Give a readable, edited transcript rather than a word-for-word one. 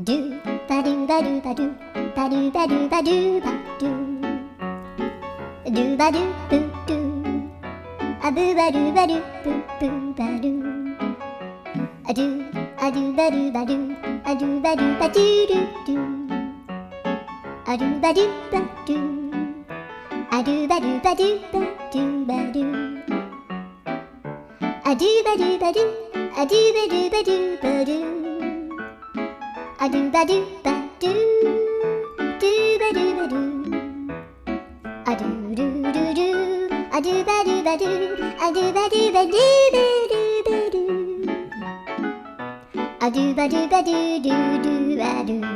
ドゥバドゥバドゥバドゥバドゥバドゥバドゥバドゥドゥバドゥブドゥアブバドゥバドゥブブバドゥアドゥアドゥバドゥバドゥアドゥバドゥバドゥドゥドゥアドゥバドゥバドゥアドゥバドゥバドゥバドゥバドゥアドゥバドゥバドゥアドゥバドゥバドゥバドゥアドゥバドゥバドゥドゥバドゥバドゥアドゥルルルアドゥバドゥバドゥアドゥバドゥバドゥバドゥバドゥアドゥバドゥバドゥドゥドゥバドゥ